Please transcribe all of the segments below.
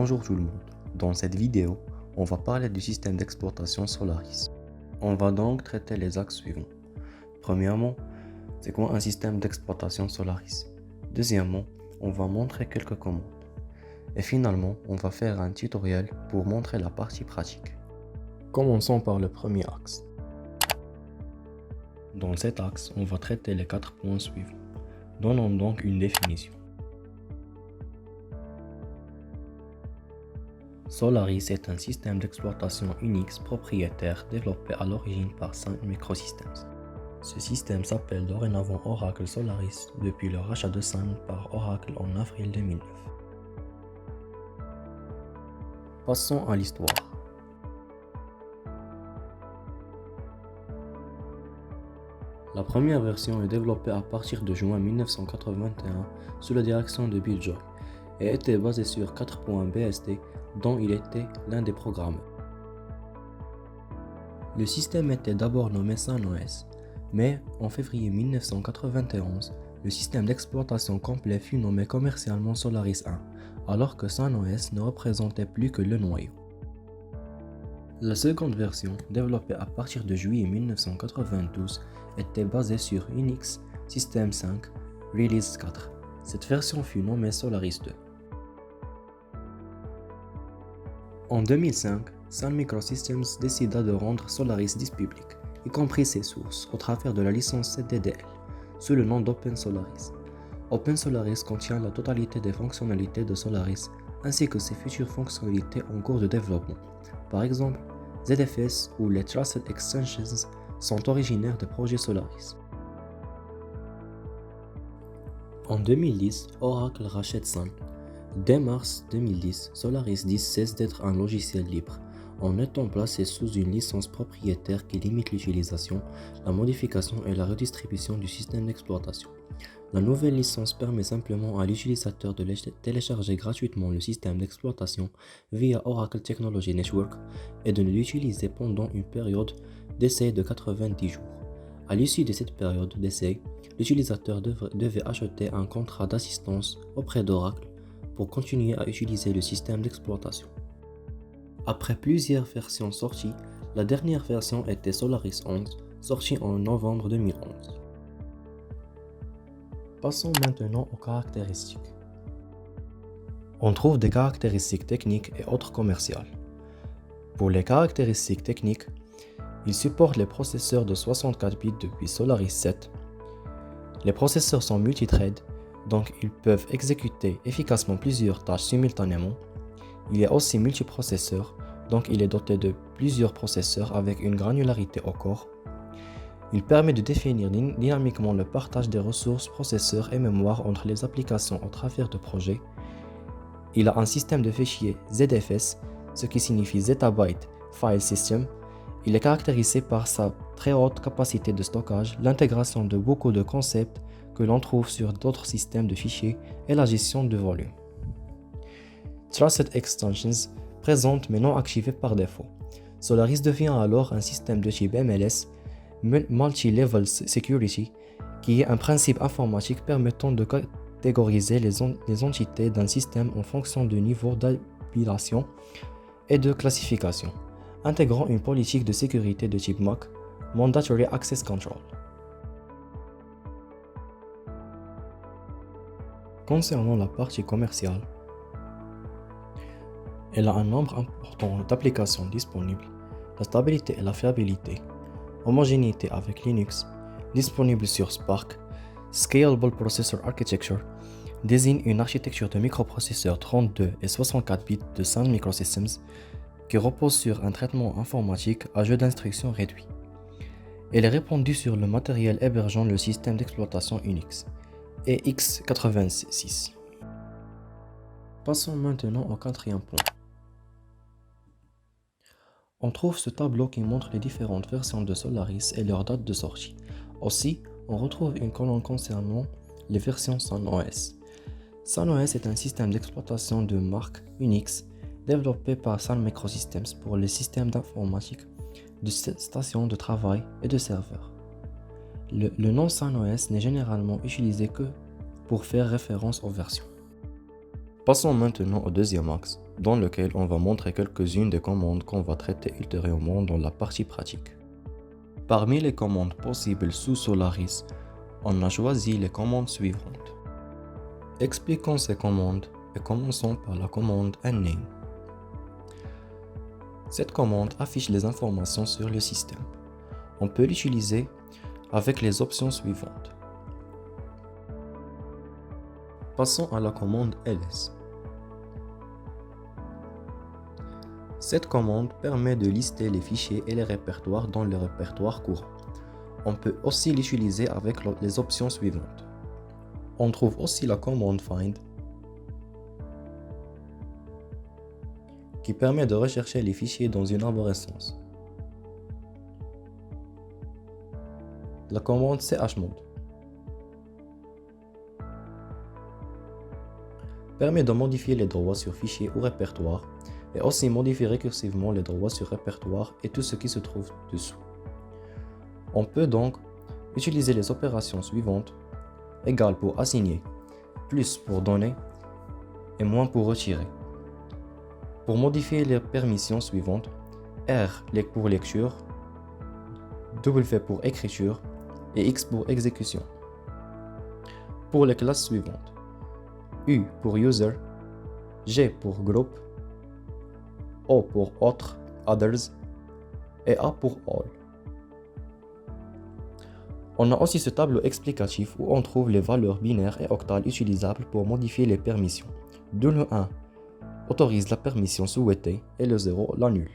Bonjour tout le monde, dans cette vidéo, on va parler du système d'exploitation Solaris. On va donc traiter les axes suivants. Premièrement, c'est quoi un système d'exploitation Solaris? Deuxièmement, on va montrer quelques commandes. Et finalement, on va faire un tutoriel pour montrer la partie pratique. Commençons par le premier axe. Dans cet axe, on va traiter les 4 points suivants. Donnons donc une définition. Solaris est un système d'exploitation Unix propriétaire développé à l'origine par Sun Microsystems. Ce système s'appelle dorénavant Oracle Solaris depuis le rachat de Sun par Oracle en avril 2009. Passons à l'histoire. La première version est développée à partir de juin 1981 sous la direction de Bill Joy et était basée sur 4.BSD dont il était l'un des programmeurs. Le système était d'abord nommé SunOS, mais en février 1991, le système d'exploitation complet fut nommé commercialement Solaris 1, alors que SunOS ne représentait plus que le noyau. La seconde version, développée à partir de juillet 1992, était basée sur Unix System 5 Release 4. Cette version fut nommée Solaris 2. En 2005, Sun Microsystems décida de rendre Solaris 10 public, y compris ses sources, au travers de la licence CDDL, sous le nom d'Open Solaris. Open Solaris contient la totalité des fonctionnalités de Solaris, ainsi que ses futures fonctionnalités en cours de développement. Par exemple, ZFS ou les Trusted Extensions sont originaires des projets Solaris. En 2010, Oracle rachète Sun. Dès mars 2010, Solaris 10 cesse d'être un logiciel libre, en étant placé sous une licence propriétaire qui limite l'utilisation, la modification et la redistribution du système d'exploitation. La nouvelle licence permet simplement à l'utilisateur de télécharger gratuitement le système d'exploitation via Oracle Technology Network et de l'utiliser pendant une période d'essai de 90 jours. À l'issue de cette période d'essai, l'utilisateur devait acheter un contrat d'assistance auprès d'Oracle pour continuer à utiliser le système d'exploitation. Après plusieurs versions sorties, la dernière version était Solaris 11, sortie en novembre 2011. Passons maintenant aux caractéristiques. On trouve des caractéristiques techniques et autres commerciales. Pour les caractéristiques techniques, il supporte les processeurs de 64 bits depuis Solaris 7. Les processeurs sont multithread, donc ils peuvent exécuter efficacement plusieurs tâches simultanément. Il y a aussi multiprocesseur, donc il est doté de plusieurs processeurs avec une granularité au corps. Il permet de définir dynamiquement le partage des ressources processeurs et mémoire entre les applications au travers de projets. Il a un système de fichiers ZFS, ce qui signifie Zettabyte File System. Il est caractérisé par sa très haute capacité de stockage, l'intégration de beaucoup de concepts que l'on trouve sur d'autres systèmes de fichiers et la gestion de volume. Trusted Extensions, présentes mais non activées par défaut. Solaris devient alors un système de type MLS, Multi-Level Security, qui est un principe informatique permettant de catégoriser les entités d'un système en fonction du niveau d'habilitation et de classification, intégrant une politique de sécurité de type MAC, Mandatory Access Control. Concernant la partie commerciale, elle a un nombre important d'applications disponibles, la stabilité et la fiabilité, homogénéité avec Linux, disponible sur Spark, Scalable Processor Architecture, désigne une architecture de microprocesseurs 32 et 64 bits de Sun Microsystems qui repose sur un traitement informatique à jeu d'instructions réduit. Elle est répandue sur le matériel hébergeant le système d'exploitation Unix et x86. Passons maintenant au quatrième point. On trouve ce tableau qui montre les différentes versions de Solaris et leur date de sortie. Aussi, on retrouve une colonne concernant les versions SunOS. SunOS est un système d'exploitation de marque Unix développé par Sun Microsystems pour les systèmes d'informatique, de stations de travail et de serveurs. Le nom SunOS n'est généralement utilisé que pour faire référence aux versions. Passons maintenant au deuxième axe, dans lequel on va montrer quelques-unes des commandes qu'on va traiter ultérieurement dans la partie pratique. Parmi les commandes possibles sous Solaris, on a choisi les commandes suivantes. Expliquons ces commandes et commençons par la commande name. Cette commande affiche les informations sur le système. On peut l'utiliser avec les options suivantes. Passons à la commande ls. Cette commande permet de lister les fichiers et les répertoires dans le répertoire courant. On peut aussi l'utiliser avec les options suivantes. On trouve aussi la commande find qui permet de rechercher les fichiers dans une arborescence. La commande chmod permet de modifier les droits sur fichiers ou répertoire et aussi modifier récursivement les droits sur répertoire et tout ce qui se trouve dessous. On peut donc utiliser les opérations suivantes: égal pour assigner, plus pour donner et moins pour retirer. Pour modifier les permissions suivantes: R pour lecture, W pour écriture et X pour exécution. Pour les classes suivantes: U pour user, G pour group, O pour autre, others et A pour all. On a aussi ce tableau explicatif où on trouve les valeurs binaires et octales utilisables pour modifier les permissions, d'où le 1 autorise la permission souhaitée et le 0 l'annule.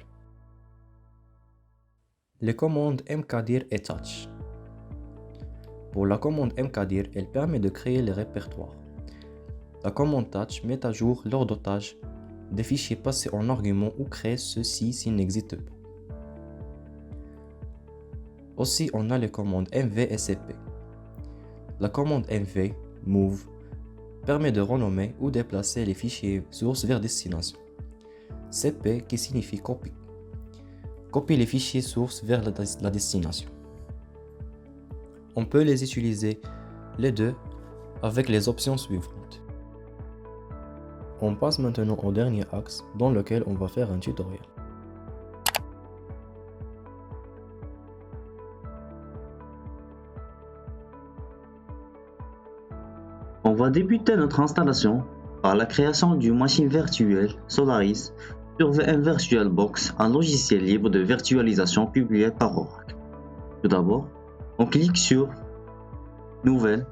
Les commandes mkdir et touch. Pour la commande mkdir, elle permet de créer les répertoires. La commande touch met à jour l'ordonnage des fichiers passés en argument ou crée ceux-ci s'ils n'existent pas. Aussi, on a les commandes mv et cp. La commande mv, move, permet de renommer ou déplacer les fichiers sources vers destination. cp qui signifie copie. Copie les fichiers sources vers la destination. On peut les utiliser les deux avec les options suivantes. On passe maintenant au dernier axe dans lequel on va faire un tutoriel. On va débuter notre installation par la création d'une machine virtuelle Solaris sur VM VirtualBox, un logiciel libre de virtualisation publié par Oracle. Tout d'abord, on clique sur Nouvelle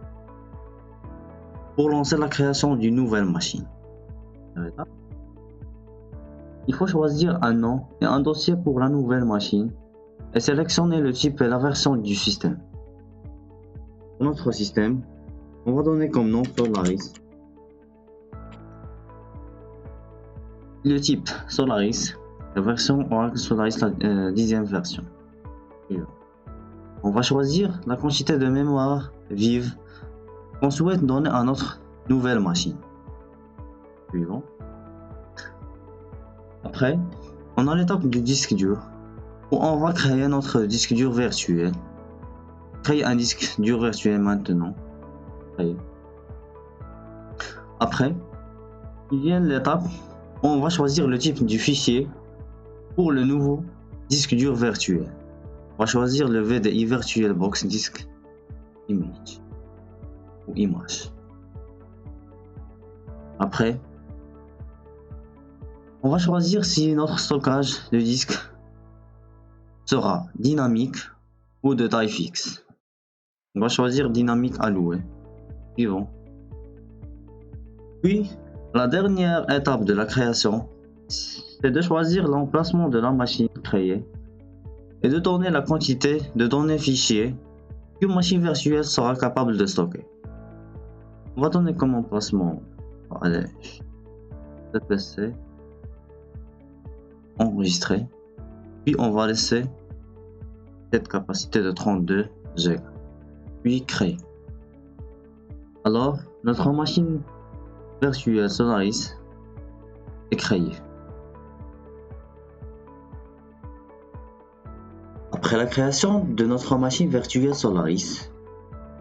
pour lancer la création d'une nouvelle machine. Il faut choisir un nom et un dossier pour la nouvelle machine et sélectionner le type et la version du système. Pour notre système, on va donner comme nom Solaris. Le type Solaris, la version Oracle Solaris, la 10e version. On va choisir la quantité de mémoire vive qu'on souhaite donner à notre nouvelle machine. Suivant. Après, on a l'étape du disque dur où on va créer notre disque dur virtuel. Créer un disque dur virtuel maintenant. Après, il vient l'étape où on va choisir le type du fichier pour le nouveau disque dur virtuel. On va choisir le VDI VirtualBox Disk Image ou image. Après, on va choisir si notre stockage de disque sera dynamique ou de taille fixe. On va choisir dynamique alloué. Suivant. Puis, la dernière étape de la création, c'est de choisir l'emplacement de la machine créée et de donner la quantité de données fichiers qu'une machine virtuelle sera capable de stocker. On va donner comme emplacement PC, enregistrer, puis on va laisser cette capacité de 32 Go, puis créer. Alors, notre machine virtuelle Solaris est créée. Après la création de notre machine virtuelle Solaris,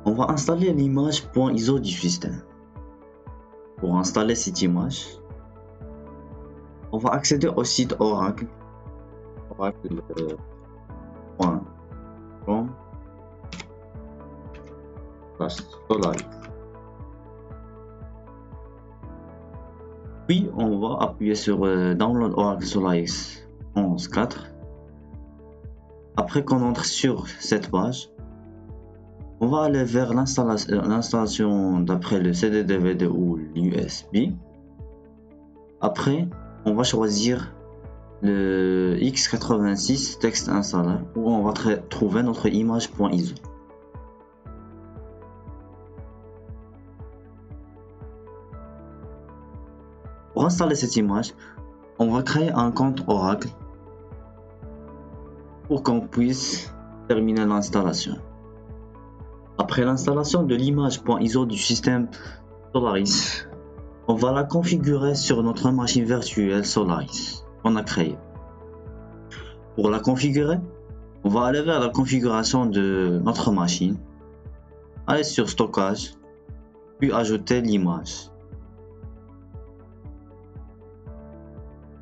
on va installer l'image .iso du système. Pour installer cette image, on va accéder au site Oracle. Oracle.com/Solaris. Puis on va appuyer sur Download Oracle Solaris 11.4. Après qu'on entre sur cette page, on va aller vers l'installation d'après le CD-DVD ou l'USB. Après, on va choisir le x86 texte installer où on va trouver notre image.iso. Pour installer cette image, on va créer un compte Oracle pour qu'on puisse terminer l'installation. Après l'installation de l'image.iso du système Solaris, on va la configurer sur notre machine virtuelle Solaris qu'on a créée. Pour la configurer, on va aller vers la configuration de notre machine, aller sur stockage, puis ajouter l'image.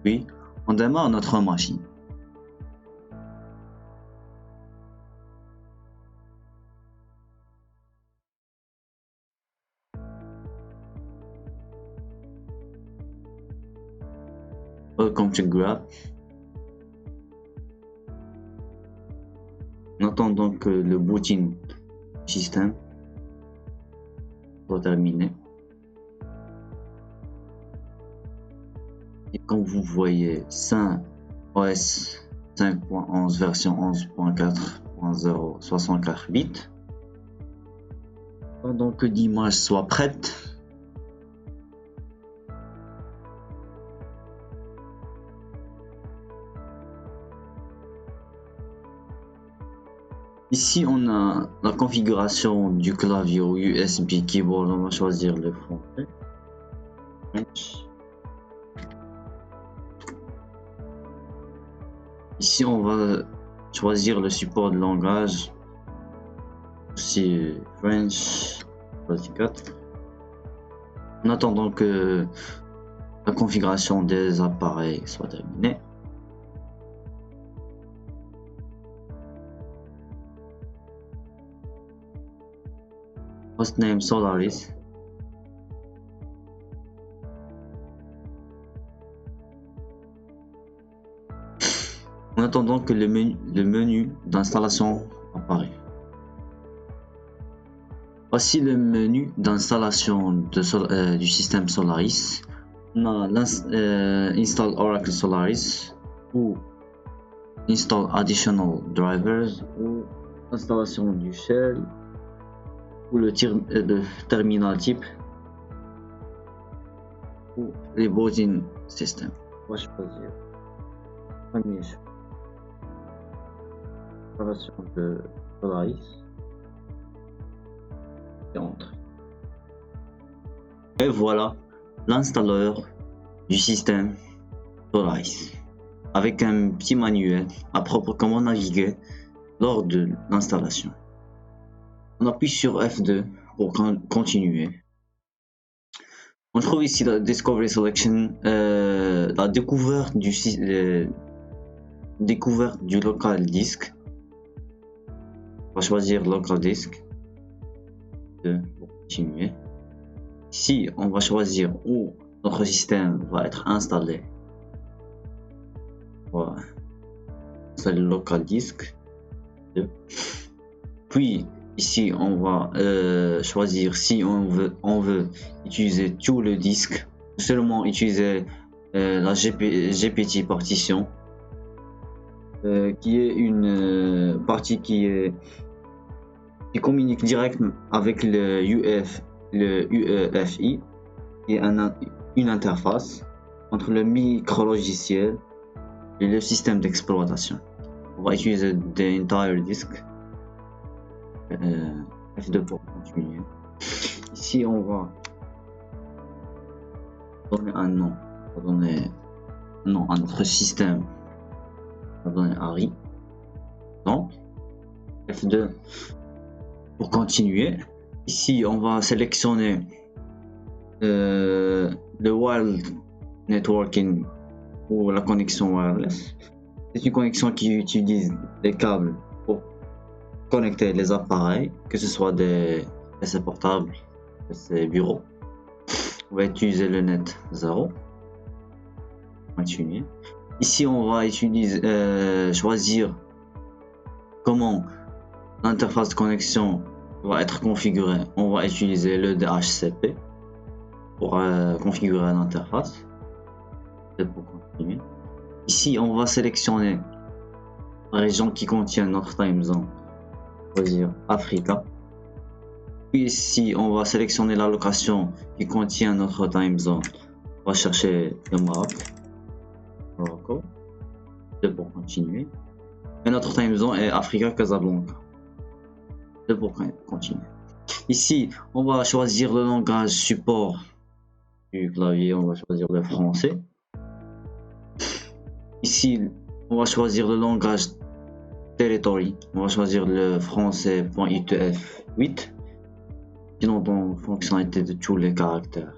Puis, on démarre notre machine. Welcome to Grab. En attendant que le booting du système soit terminé. Et comme vous voyez, OS 5.11 version 11.4.0 64 bits. Pendant que l'image soit prête, ici on a la configuration du clavier ou USB keyboard. On va choisir le français. Ici on va choisir le support de langage, aussi French 4. En attendant que la configuration des appareils soit terminée. Hostname Solaris. En attendant que le menu d'installation apparaît. Voici le menu d'installation du système Solaris. On a Install Oracle Solaris ou Install Additional Drivers ou installation du shell ou le terminal type ou les booting system. On va choisir premier installation de Solaris et entrée. Et voilà l'installeur du système Solaris avec un petit manuel à propos comment naviguer lors de l'installation. On appuie sur F2 pour continuer. On trouve ici la Discovery Selection, la découverte du local disk. On va choisir local disk pour continuer. Ici, on va choisir où notre système va être installé. Voilà. C'est le local disk. Puis ici, on va choisir si on veut utiliser tout le disque, seulement utiliser la GPT partition, qui est une partie qui communique direct avec le UEFI, qui est une interface entre le micro-logiciel et le système d'exploitation. On va utiliser the entire disk. F2 pour continuer. Ici on va donner un nom. On va donner un nom à notre système. On va donner Harry. Donc F2 pour continuer. Ici on va sélectionner le wired networking ou la connexion wireless. C'est une connexion qui utilise des câbles pour connecter les appareils, que ce soit des PC portables, PC bureaux. On va utiliser le net 0. Continuer. Ici, on va choisir comment l'interface de connexion va être configurée. On va utiliser le DHCP pour configurer l'interface. Pour continuer. Ici, on va sélectionner la région qui contient notre time zone. Choisir Africa. Puis ici, on va sélectionner la location qui contient notre time zone. On va chercher le Maroc. Morocco. Pour continuer. Et notre time zone est Africa Casablanca. Pour continuer. Ici, on va choisir le langage support du clavier. On va choisir le français. Ici, on va choisir le langage territory. On va choisir le français.utf8. Sinon, dans fonctionnalité de tous les caractères.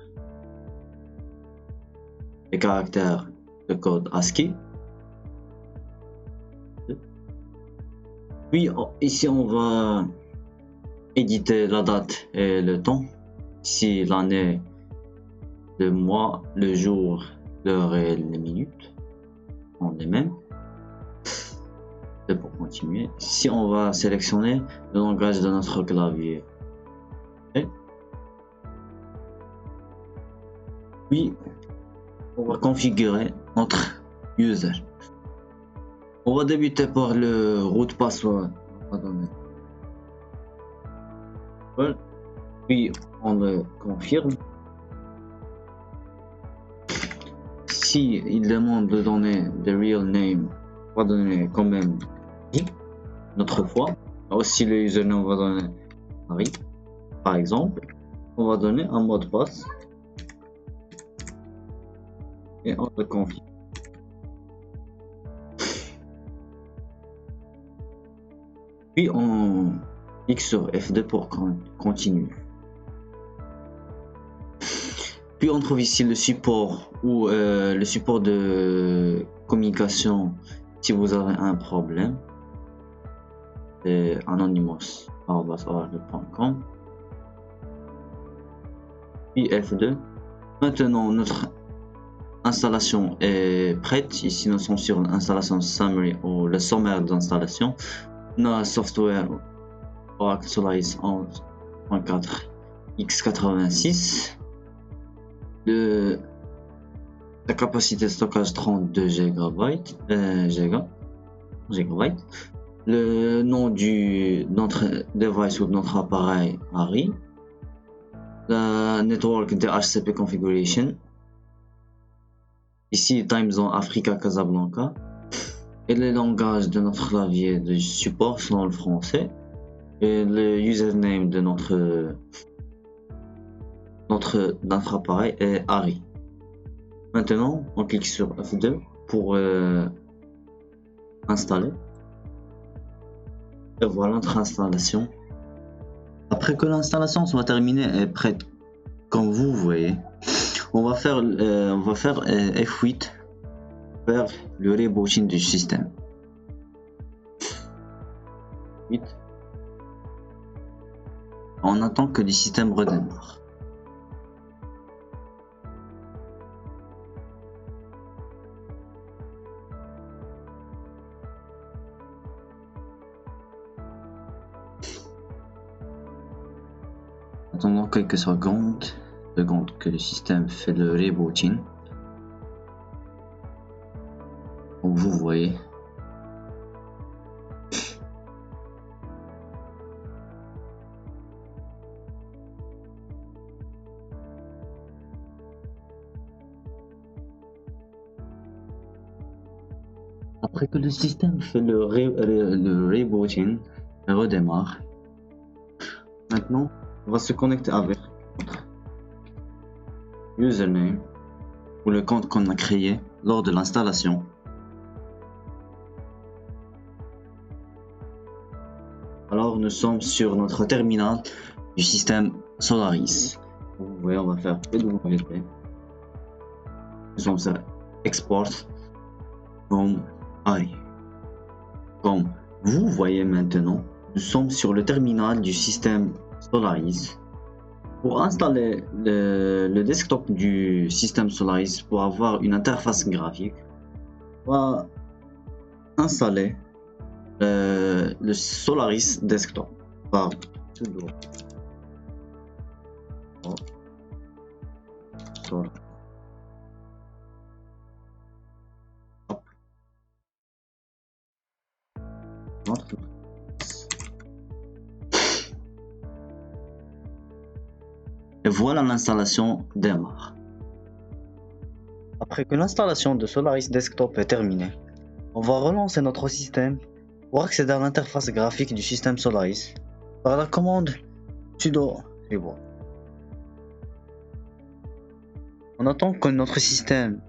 Les caractères de code ASCII. Puis ici, on va éditer la date et le temps. Ici, l'année, le mois, le jour, l'heure et les minutes. On les mêmes. Pour continuer, ici on va sélectionner le langage de notre clavier. Et puis on va configurer notre user. On va débuter par le root password. On va donner. Puis on le confirme. Si il demande de donner the real name, on va donner quand même notre fois. Aussi le username, on va donner Harry. Par exemple, on va donner un mot de passe et on le confie. Puis on clique sur F2 pour continuer. Puis on trouve ici le support ou le support de communication si vous avez un problème. C'est anonymous@oracle.com. Puis F2. Maintenant notre installation est prête. Ici nous sommes sur l'installation summary ou le sommaire d'installation. Notre software Oracle Solaris 11.4 x86. La capacité de stockage 32 GB. Le nom de notre device ou de notre appareil Harry. La network DHCP configuration. Ici time zone Africa Casablanca. Et le langage de notre clavier de support selon le français. Et le username de notre appareil est Harry. Maintenant, on clique sur F2 pour installer. Et voilà notre installation. Après que l'installation soit terminée et prête, comme vous voyez, on va faire F8 vers le rebooting du système. 8. On attend que le système redémarre. Attendons quelques secondes que le système fait le rebooting. Comme vous voyez. Après que le système fait le rebooting, il redémarre. Maintenant, on va se connecter avec notre username ou le compte qu'on a créé lors de l'installation. Alors nous sommes sur notre terminal du système Solaris. Vous voyez, on va faire PWT. Nous sommes sur Export from AI. Comme vous voyez maintenant, nous sommes sur le terminal du système Solaris. Pour installer le desktop du système Solaris, pour avoir une interface graphique, on va installer le Solaris Desktop par sudo Solaris. Et voilà, l'installation démarre. Après que l'installation de Solaris Desktop est terminée, on va relancer notre système pour accéder à l'interface graphique du système Solaris par la commande sudo reboot. On attend que notre système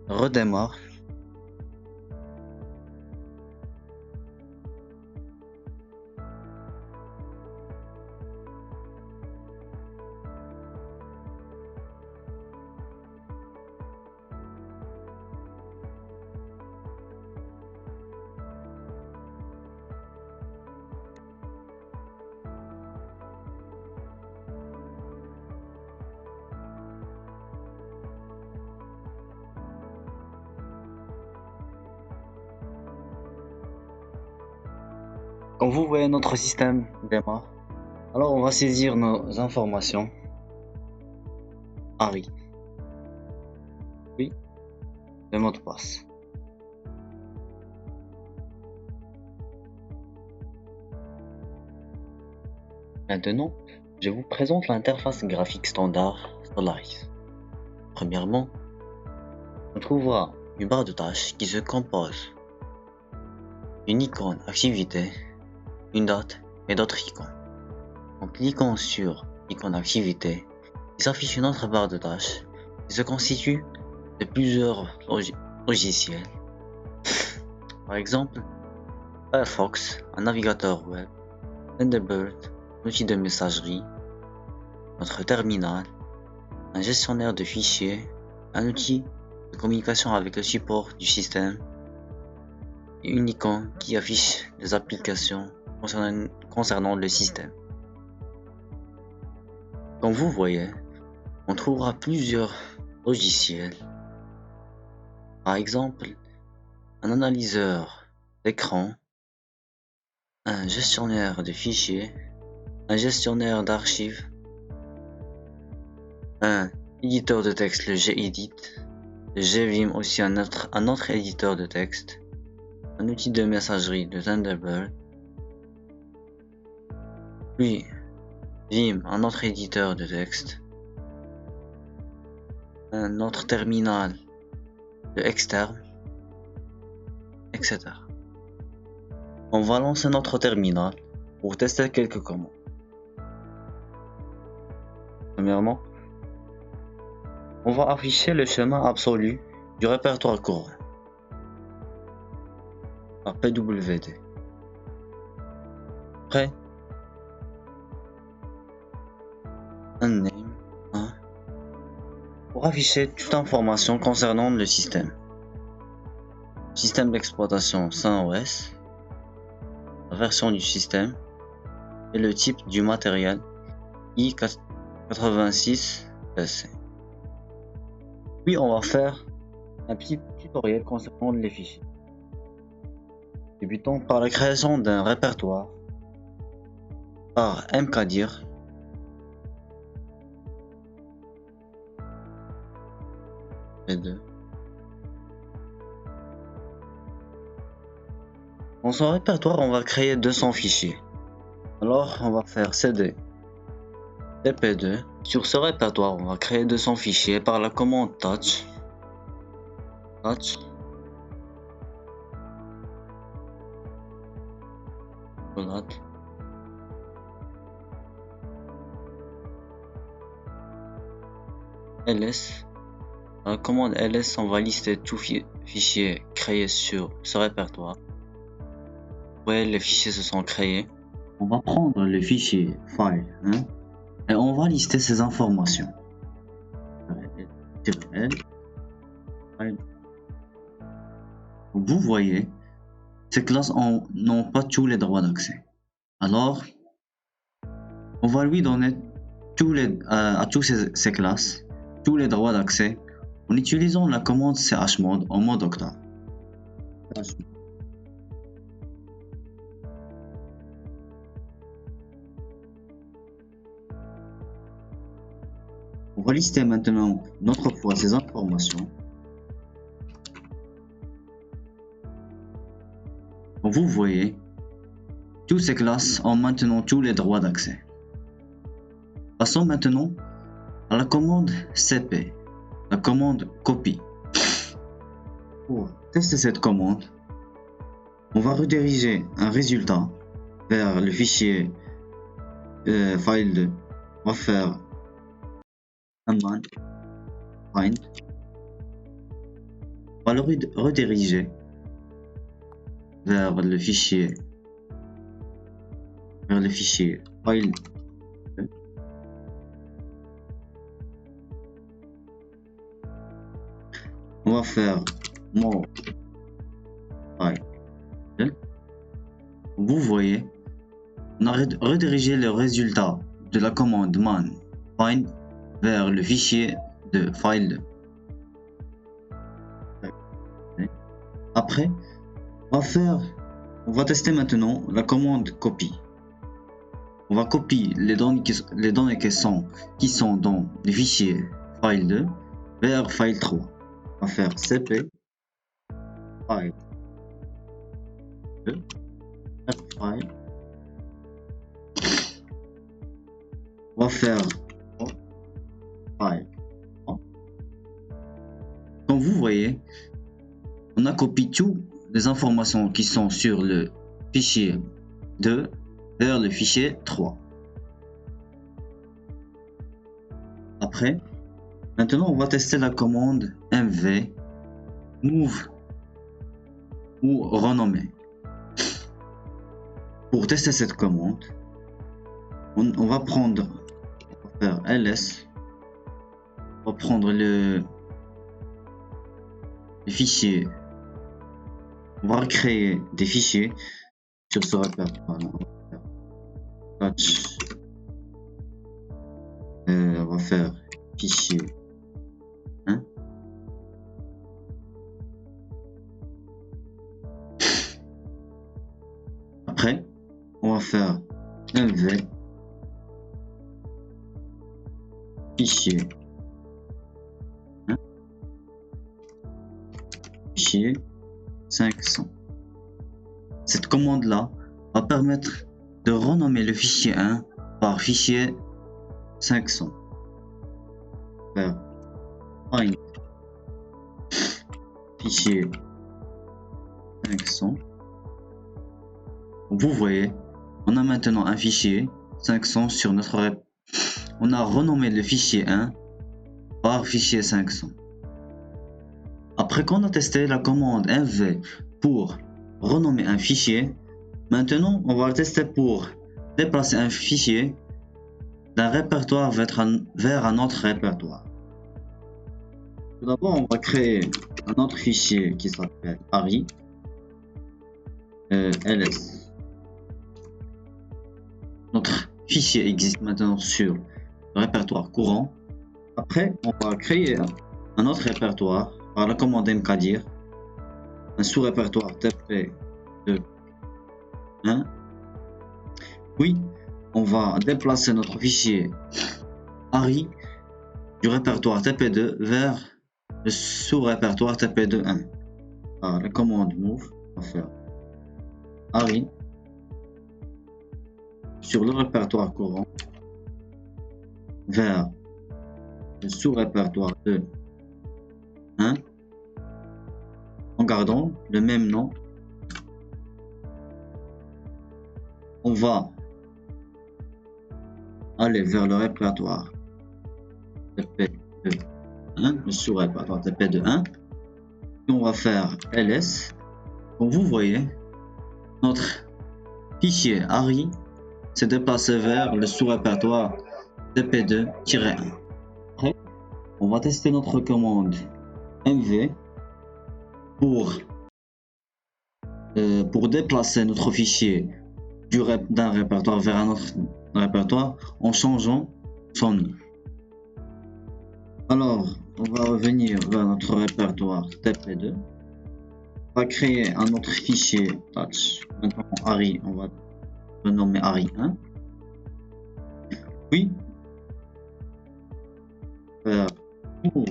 redémarre. Comme vous voyez, notre système démarre. Alors on va saisir nos informations. Harry. Oui. Le mot de passe. Maintenant, je vous présente l'interface graphique standard Solaris. Premièrement, on trouvera une barre de tâches qui se compose d'une icône activité, une date et d'autres icônes. En cliquant sur l'icône activité, il s'affiche une autre barre de tâches qui se constitue de plusieurs logiciels. Par exemple, Firefox, un navigateur web, Thunderbird, un outil de messagerie, notre terminal, un gestionnaire de fichiers, un outil de communication avec le support du système et une icône qui affiche des applications concernant le système. Comme vous voyez, on trouvera plusieurs logiciels. Par exemple, un analyseur d'écran, un gestionnaire de fichiers, un gestionnaire d'archives, un éditeur de texte, le Gedit, le Gvim aussi un autre éditeur de texte, un outil de messagerie de Thunderbird, puis Vim, un autre éditeur de texte, un autre terminal de externe, etc. On va lancer notre terminal pour tester quelques commandes. Premièrement, on va afficher le chemin absolu du répertoire courant par PWT. Après, un name, pour afficher toute information concernant le système. Système d'exploitation CentOS, la version du système et le type du matériel i86 PC. Puis on va faire un petit tutoriel concernant les fichiers. Débutons par la création d'un répertoire par mkdir. P2. Dans son répertoire, on va créer 200 fichiers. Alors, on va faire cd cp2. Sur ce répertoire, on va créer 200 fichiers par la commande touch. ls. Dans la commande ls, on va lister tous fichiers créés sur ce répertoire. Vous voyez, les fichiers se sont créés. On va prendre le fichier file et on va lister ces informations. Vous voyez, ces classes n'ont pas tous les droits d'accès. Alors, on va lui donner à toutes ces classes tous les droits d'accès en utilisant la commande chmod en mode octave. On va lister maintenant une autre fois ces informations. Comme vous voyez, toutes ces classes ont maintenant tous les droits d'accès. Passons maintenant à la commande cp, la commande copie. Pour tester cette commande, on va rediriger un résultat vers le fichier file2. On va faire un man find. On va le rediriger vers le fichier file. On va faire more file. Vous voyez, on a redirigé le résultat de la commande man find vers le fichier de file2. Après, on va tester maintenant la commande copie. On va copier les données qui sont dans le fichier file2 vers file3. On va faire cp file 2 file. On va faire file. Comme vous voyez, on a copié toutes les informations qui sont sur le fichier 2 vers le fichier 3. Après, maintenant on va tester la commande mv move ou renommer. Pour tester cette commande, on va faire ls, on va prendre le fichier, on va recréer des fichiers sur ce répertoire. On va faire fichier 1. Après, on va faire mv fichier 1, fichier 500. Cette commande là va permettre de renommer le fichier 1 par fichier 500. Faire find fichier 500. Vous voyez, on a maintenant un fichier 500 sur notre on a renommé le fichier 1 par fichier 500. Après qu'on a testé la commande mv pour renommer un fichier, maintenant on va le tester pour déplacer un fichier d'un répertoire vers un autre répertoire. Tout d'abord, on va créer un autre fichier qui s'appelle ARI ls. Notre fichier existe maintenant sur le répertoire courant. Après, on va créer un autre répertoire par la commande mkdir, un sous-répertoire tp2 1. Puis, on va déplacer notre fichier ARI du répertoire tp2 vers le sous-répertoire tp2 1. Par la commande move, on va faire ARI sur le répertoire courant vers le sous-répertoire de 1 en gardant le même nom. On va aller vers le répertoire tp2 1, le sous-répertoire tp2 1, et on va faire ls. Comme vous voyez, notre fichier ARI s'est déplacé vers le sous-répertoire TP2-1. Après, on va tester notre commande MV pour déplacer notre fichier d'un répertoire vers un autre répertoire en changeant son nom. Alors, on va revenir vers notre répertoire TP2. On va créer un autre fichier touch. Maintenant, ARI, on va le nommer ARI1. Puis, faire move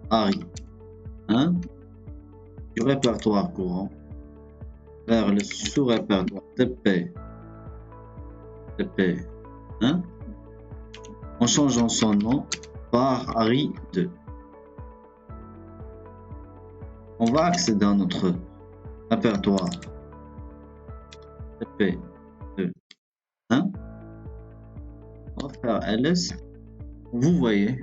ARI1 du répertoire courant vers le sous-répertoire TP1 en changeant son nom par ARI2. On va accéder à notre répertoire TP2-1. On va faire ls. Vous voyez,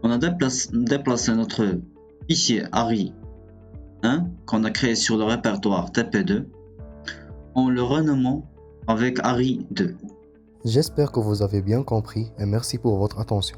on a déplacé notre fichier ARI1 qu'on a créé sur le répertoire TP2 en le renommant avec ARI2. J'espère que vous avez bien compris et merci pour votre attention.